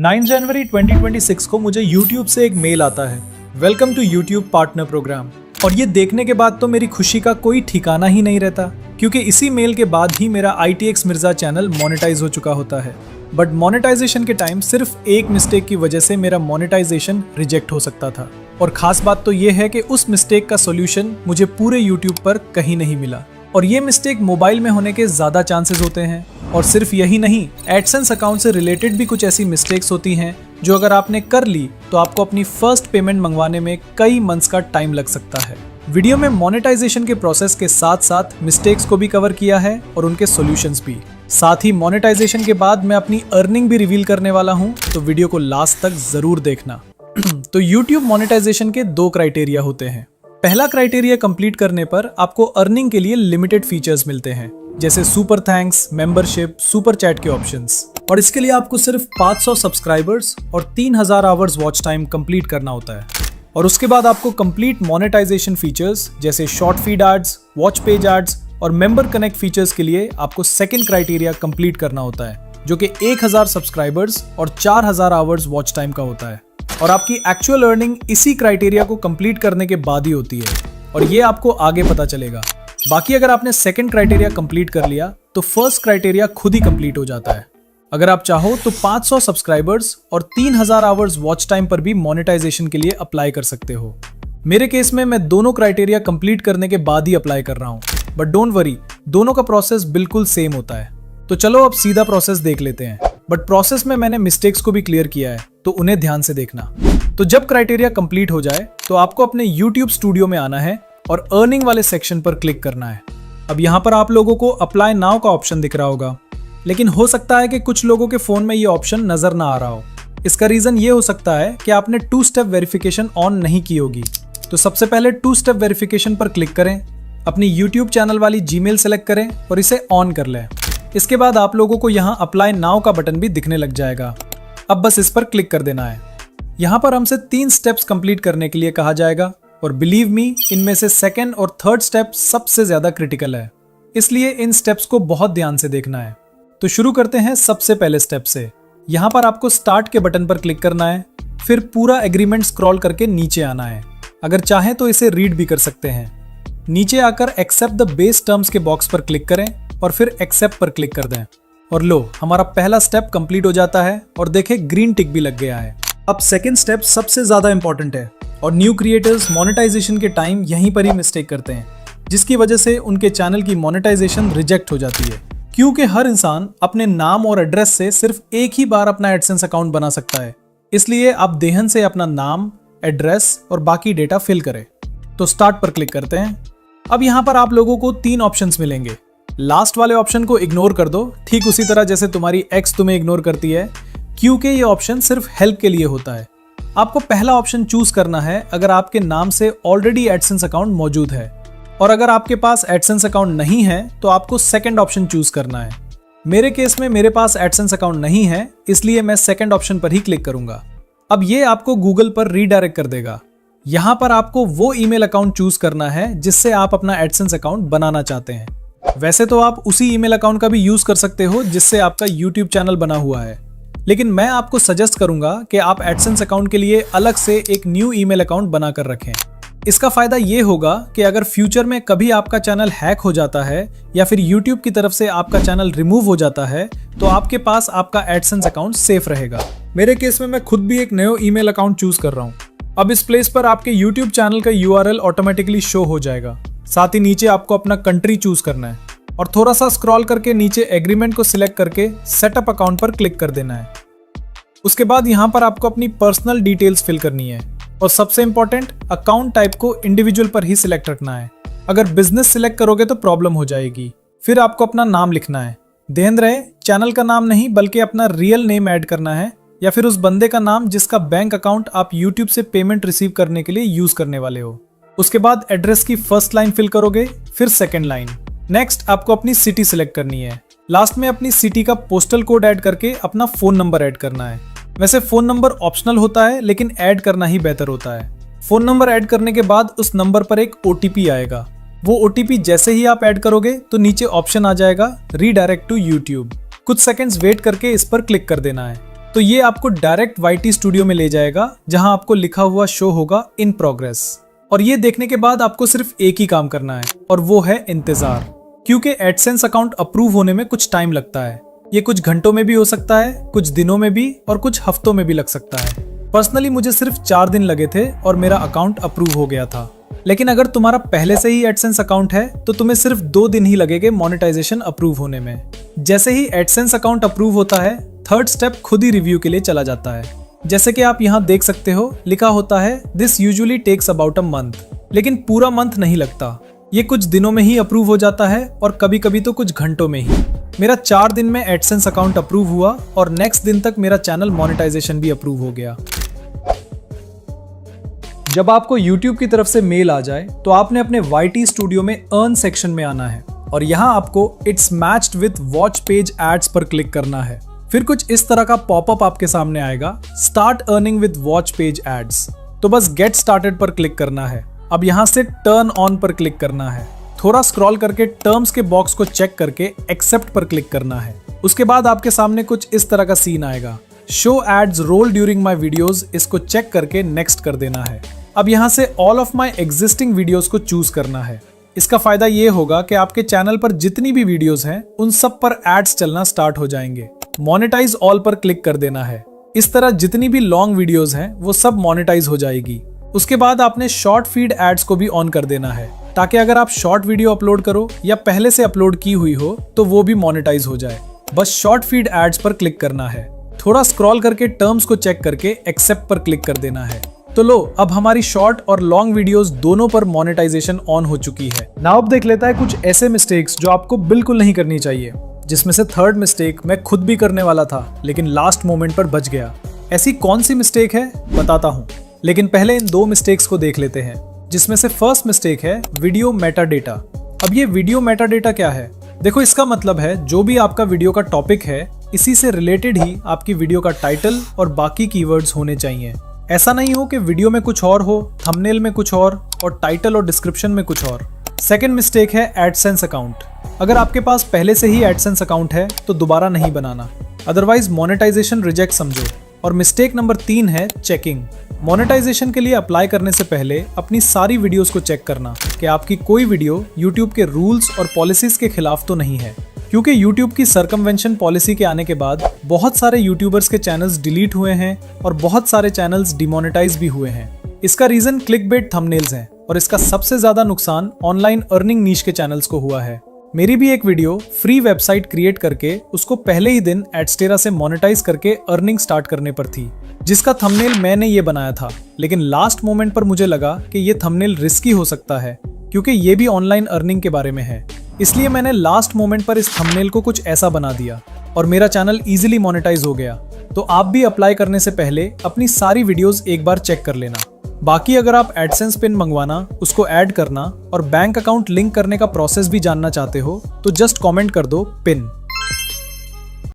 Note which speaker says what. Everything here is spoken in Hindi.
Speaker 1: 9 जनवरी 2026 को मुझे YouTube से एक मेल आता है, welcome to YouTube partner program. और ये देखने के बाद तो मेरी खुशी का कोई ठिकाना ही नहीं रहता, क्योंकि इसी मेल के बाद ही मेरा ITX मिर्जा चैनल मोनेटाइज हो चुका होता है। बट मोनेटाइजेशन के टाइम सिर्फ एक मिस्टेक की वजह से मेरा मोनेटाइजेशन रिजेक्ट हो सकता था। और खास बात तो ये है कि उस मिस्टेक का सोल्यूशन मुझे पूरे YouTube पर कहीं नहीं मिला। और ये मिस्टेक मोबाइल में होने के ज़्यादा चांसेस होते हैं। और सिर्फ यही नहीं, एडसेंस अकाउंट से रिलेटेड भी कुछ ऐसी मिस्टेक्स होती हैं जो अगर आपने कर ली तो आपको अपनी फर्स्ट पेमेंट मंगवाने में कई मंथ्स का टाइम लग सकता है। वीडियो में मोनेटाइजेशन के प्रोसेस के साथ साथ मिस्टेक्स को भी कवर किया है और उनके सॉल्यूशंस भी। साथ ही मोनेटाइजेशन के बाद मैं अपनी अर्निंग भी रिवील करने वाला हूँ, तो वीडियो को लास्ट तक जरूर देखना। तो YouTube मोनेटाइजेशन के 2 क्राइटेरिया होते हैं। पहला क्राइटेरिया कंप्लीट करने पर आपको अर्निंग के लिए लिमिटेड फीचर्स मिलते हैं, जैसे super thanks, membership, super chat के ऑप्शंस। और इसके लिए आपको सिर्फ 500 सब्सक्राइबर्स और 3000 आवर्स वॉच टाइम कंप्लीट करना होता है। और उसके बाद आपको कंप्लीट मोनेटाइजेशन फीचर्स जैसे short feed ads, watch page ads और मेंबर कनेक्ट फीचर्स के लिए आपको सेकंड क्राइटेरिया कंप्लीट करना होता है, जो कि 1000 सब्सक्राइबर्स और 4000 आवर्स वॉच टाइम का होता है। और आपकी एक्चुअल अर्निंग इसी क्राइटेरिया को कंप्लीट करने के बाद ही होती है, और ये आपको आगे पता चलेगा। बाकी अगर आपने सेकंड क्राइटेरिया कंप्लीट कर लिया तो फर्स्ट क्राइटेरिया खुद ही कंप्लीट हो जाता है। अगर आप चाहो तो 500 सब्सक्राइबर्स और 3000 आवर्स वॉच टाइम पर भी मोनेटाइजेशन के लिए अप्लाई कर सकते हो। मेरे केस में मैं दोनों क्राइटेरिया कंप्लीट करने के बाद ही अप्लाई कर रहा हूँ, बट डोंट वरी, दोनों का प्रोसेस बिल्कुल सेम होता है। तो चलो अब सीधा प्रोसेस देख लेते हैं। बट प्रोसेस में मैंने मिस्टेक्स को भी क्लियर किया है, तो उन्हें ध्यान से देखना। तो जब क्राइटेरिया कंप्लीट हो जाए तो आपको अपने YouTube स्टूडियो में आना है और अर्निंग वाले सेक्शन पर क्लिक करना है। अब यहाँ पर आप लोगों को अप्लाई नाउ का ऑप्शन दिख रहा होगा, लेकिन हो सकता है कि कुछ लोगों के फोन में ये ऑप्शन नजर ना आ रहा हो। इसका रीजन ये हो सकता है कि आपने 2 स्टेप वेरिफिकेशन ऑन नहीं की होगी। तो सबसे पहले 2 स्टेप वेरिफिकेशन पर क्लिक करें, अपनी YouTube चैनल वाली जीमेल सेलेक्ट करें और इसे ऑन कर लें। इसके बाद आप लोगों को यहाँ अप्लाई नाउ का बटन भी दिखने लग जाएगा। अब बस इस पर क्लिक कर देना है। यहाँ पर हमसे 3 स्टेप्स कंप्लीट करने के लिए कहा जाएगा, और बिलीव मी, इनमें से सेकंड और थर्ड स्टेप सबसे ज्यादा क्रिटिकल है, इसलिए इन स्टेप्स को बहुत ध्यान से देखना है। तो शुरू करते हैं सबसे पहले स्टेप से। यहाँ पर आपको स्टार्ट के बटन पर क्लिक करना है, फिर पूरा एग्रीमेंट स्क्रॉल करके नीचे आना है। अगर चाहें तो इसे रीड भी कर सकते हैं। नीचे आकर एक्सेप्ट द बेस टर्म्स के बॉक्स पर क्लिक करें और फिर एक्सेप्ट पर क्लिक कर दें। और लो, हमारा पहला स्टेप कंप्लीट हो जाता है और देखें ग्रीन टिक भी लग गया है। अब सेकंड स्टेप सबसे ज्यादा इंपॉर्टेंट है, और न्यू क्रिएटर्स मोनेटाइजेशन के टाइम यहीं पर ही मिस्टेक करते हैं, जिसकी वजह से उनके चैनल की मोनेटाइजेशन रिजेक्ट हो जाती है। क्योंकि हर इंसान अपने नाम और एड्रेस से सिर्फ एक ही बार अपना एडसेंस अकाउंट बना सकता है, इसलिए आप देहन से अपना नाम, एड्रेस और बाकी डेटा फिल करें। तो स्टार्ट पर क्लिक करते हैं। अब यहाँ पर आप लोगों को 3 ऑप्शंस मिलेंगे। लास्ट वाले ऑप्शन को इग्नोर कर दो, ठीक उसी तरह जैसे तुम्हारी एक्स तुम्हें इग्नोर करती है, क्योंकि ये ऑप्शन सिर्फ हेल्प के लिए होता है। आपको पहला ऑप्शन चूज करना है अगर आपके नाम से ऑलरेडी एडसेंस अकाउंट मौजूद है, और अगर आपके पास एडसेंस अकाउंट नहीं है तो आपको सेकंड ऑप्शन चूज करना है। मेरे केस में मेरे पास एडसेंस अकाउंट नहीं है, इसलिए मैं सेकंड ऑप्शन पर ही क्लिक करूंगा। अब ये आपको गूगल पर रीडायरेक्ट कर देगा। यहाँ पर आपको वो ईमेल अकाउंट चूज करना है जिससे आप अपना एडसेंस अकाउंट बनाना चाहते हैं। वैसे तो आप उसी ईमेल अकाउंट का भी यूज कर सकते हो जिससे आपका YouTube चैनल बना हुआ है, लेकिन मैं आपको सजेस्ट करूंगा कि आप एडसेंस अकाउंट के लिए अलग से एक न्यू ईमेल अकाउंट बनाकर रखें। इसका फायदा ये होगा कि अगर फ्यूचर में कभी आपका चैनल हैक हो जाता है या फिर YouTube की तरफ से आपका चैनल रिमूव हो जाता है, तो आपके पास आपका एडसेंस अकाउंट सेफ रहेगा। मेरे केस में मैं खुद भी एक नया ईमेल अकाउंट चूज कर रहा हूँ। अब इस प्लेस पर आपके YouTube चैनल का URL ऑटोमेटिकली शो हो जाएगा। साथ ही नीचे आपको अपना कंट्री चूज करना है और थोड़ा सा स्क्रॉल करके नीचे एग्रीमेंट को सिलेक्ट करके सेटअप अकाउंट पर क्लिक कर देना है। उसके बाद यहाँ पर आपको अपनी पर्सनल डिटेल्स फिल करनी है, और सबसे इंपॉर्टेंट, अकाउंट टाइप को इंडिविजुअल पर ही सिलेक्ट रखना है। अगर बिजनेस सिलेक्ट करोगे तो प्रॉब्लम हो जाएगी। फिर आपको अपना नाम लिखना है। ध्यान रहे, चैनल का नाम नहीं बल्कि अपना रियल नेम ऐड करना है, या फिर उस बंदे का नाम जिसका बैंक अकाउंट आप YouTube से पेमेंट रिसीव करने के लिए यूज करने वाले हो। उसके बाद एड्रेस की फर्स्ट लाइन फिल करोगे, फिर सेकंड लाइन। नेक्स्ट आपको अपनी सिटी सिलेक्ट करनी है। लास्ट में अपनी सिटी का पोस्टल कोड ऐड करके अपना फोन नंबर ऐड करना है। वैसे फोन नंबर ऑप्शनल होता है, लेकिन ऐड करना ही बेहतर होता है। फोन नंबर ऐड करने के बाद उस नंबर पर एक OTP आएगा। वो OTP जैसे ही आप ऐड करोगे तो नीचे ऑप्शन आ जाएगा रीडायरेक्ट टू YouTube। कुछ सेकंड्स वेट करके इस पर क्लिक कर देना है। तो ये आपको डायरेक्ट YT स्टूडियो में ले जाएगा जहां आपको लिखा हुआ शो होगा इन प्रोग्रेस। और ये देखने के बाद आपको सिर्फ एक ही काम करना है और वो है इंतजार, क्योंकि एडसेंस अकाउंट अप्रूव होने में कुछ टाइम लगता है। ये कुछ घंटों में भी हो सकता है, कुछ दिनों में भी और कुछ हफ्तों में भी लग सकता है। पर्सनली मुझे सिर्फ 4 दिन लगे थे और मेरा अकाउंट अप्रूव हो गया था। लेकिन अगर तुम्हारा पहले से ही एडसेंस अकाउंट है तो तुम्हें सिर्फ 2 दिन ही लगेंगे मोनेटाइजेशन अप्रूव होने में। जैसे ही एडसेंस अकाउंट अप्रूव होता है, थर्ड स्टेप खुद ही रिव्यू के लिए चला जाता है। जैसे कि आप यहाँ देख सकते हो, लिखा होता है this usually takes about a month, लेकिन पूरा मंथ नहीं लगता। ये कुछ दिनों में ही अप्रूव हो जाता है और कभी कभी तो कुछ घंटों में ही। मेरा 4 दिन में एडसेंस अकाउंट अप्रूव हुआ और नेक्स्ट दिन तक मेरा चैनल मोनेटाइजेशन भी अप्रूव हो गया। जब आपको YouTube की तरफ से मेल आ जाए तो आपने अपने YT स्टूडियो में अर्न सेक्शन में आना है और यहाँ आपको it's matched with watch page ads पर क्लिक करना है। फिर कुछ इस तरह का पॉपअप आपके सामने आएगा, start earning with watch page ads. तो बस गेट स्टार्टेड पर क्लिक करना है। अब यहाँ से टर्न ऑन पर क्लिक करना है। थोड़ा स्क्रॉल करके टर्म्स के बॉक्स को चेक करके एक्सेप्ट पर क्लिक करना है। उसके बाद आपके सामने कुछ इस तरह का सीन आएगा, show ads roll during my videos. इसको चेक करके नेक्स्ट कर देना है। अब यहाँ से all of my existing videos को चूज करना है। इसका फायदा ये होगा कि आपके चैनल पर जितनी भी वीडियोस हैं उन सब पर एड्स चलना स्टार्ट हो जाएंगे। मोनेटाइज ऑल पर क्लिक कर देना है। इस तरह जितनी भी लॉन्ग वीडियोस हैं वो सब मोनेटाइज हो जाएगी। उसके बाद आपने शॉर्ट फीड एड्स को भी ऑन कर देना है, ताकि अगर आप शॉर्ट वीडियो अपलोड करो या पहले से अपलोड की हुई हो तो वो भी मोनेटाइज हो जाए। बस शॉर्ट फीड एड्स पर क्लिक करना है। थोड़ा स्क्रॉल करके टर्म्स को चेक करके एक्सेप्ट पर क्लिक कर देना है। तो लो, अब हमारी शॉर्ट और लॉन्ग वीडियोस दोनों पर मोनेटाइजेशन ऑन हो चुकी है। नाउ अब देख लेता है कुछ ऐसे मिस्टेक्स जो आपको बिल्कुल नहीं करनी चाहिए, जिसमें से थर्ड मिस्टेक मैं खुद भी करने वाला था लेकिन लास्ट मोमेंट पर बच गया। ऐसी कौन सी मिस्टेक है बताता हूँ, लेकिन पहले इन 2 मिस्टेक्स को देख लेते हैं। जिसमें से फर्स्ट मिस्टेक है वीडियो मेटा डेटा। अब ये वीडियो मेटा डेटा क्या है? देखो, इसका मतलब है जो भी आपका वीडियो का टॉपिक है इसी से रिलेटेड ही आपकी वीडियो का टाइटल और बाकी कीवर्ड्स होने चाहिए। ऐसा नहीं हो कि वीडियो में कुछ और हो, थंबनेल में कुछ और टाइटल और डिस्क्रिप्शन में कुछ और। सेकंड मिस्टेक है एडसेंस अकाउंट। अगर आपके पास पहले से ही एडसेंस अकाउंट है तो दोबारा नहीं बनाना, अदरवाइज मोनेटाइजेशन रिजेक्ट समझो। और मिस्टेक नंबर 3 है चेकिंग। मोनेटाइजेशन के लिए अप्लाई करने से पहले अपनी सारी वीडियोस को चेक करना कि आपकी कोई वीडियो यूट्यूब के रूल्स और पॉलिसीज के खिलाफ तो नहीं है, क्योंकि यूट्यूब की सर्कमवेंशन पॉलिसी के आने के बाद बहुत सारे यूट्यूबर्स के चैनल्स डिलीट हुए हैं और बहुत सारे चैनल्स डिमोनेटाइज भी हुए हैं। इसका रीजन क्लिकबेट थंबनेल्स हैं और इसका सबसे ज्यादा नुकसान ऑनलाइन अर्निंग नीश के चैनल्स को हुआ है। मेरी भी एक वीडियो फ्री वेबसाइट क्रिएट करके उसको पहले ही दिन एडस्टेरा से मोनेटाइज करके अर्निंग स्टार्ट करने पर थी, जिसका थंबनेल मैंने ये बनाया था। लेकिन लास्ट मोमेंट पर मुझे लगा कि ये थंबनेल रिस्की हो सकता है, क्योंकि ये भी ऑनलाइन अर्निंग के बारे में है। इसलिए मैंने लास्ट मोमेंट पर इस थंबनेल को कुछ ऐसा बना दिया और मेरा चैनल इजीली मोनेटाइज हो गया। तो आप भी अप्लाई करने से पहले अपनी सारी वीडियोस एक बार चेक कर लेना। बाकी अगर आप एडसेंस पिन मंगवाना, उसको ऐड करना और बैंक अकाउंट लिंक करने का प्रोसेस भी जानना चाहते हो तो जस्ट कमेंट कर दो पिन।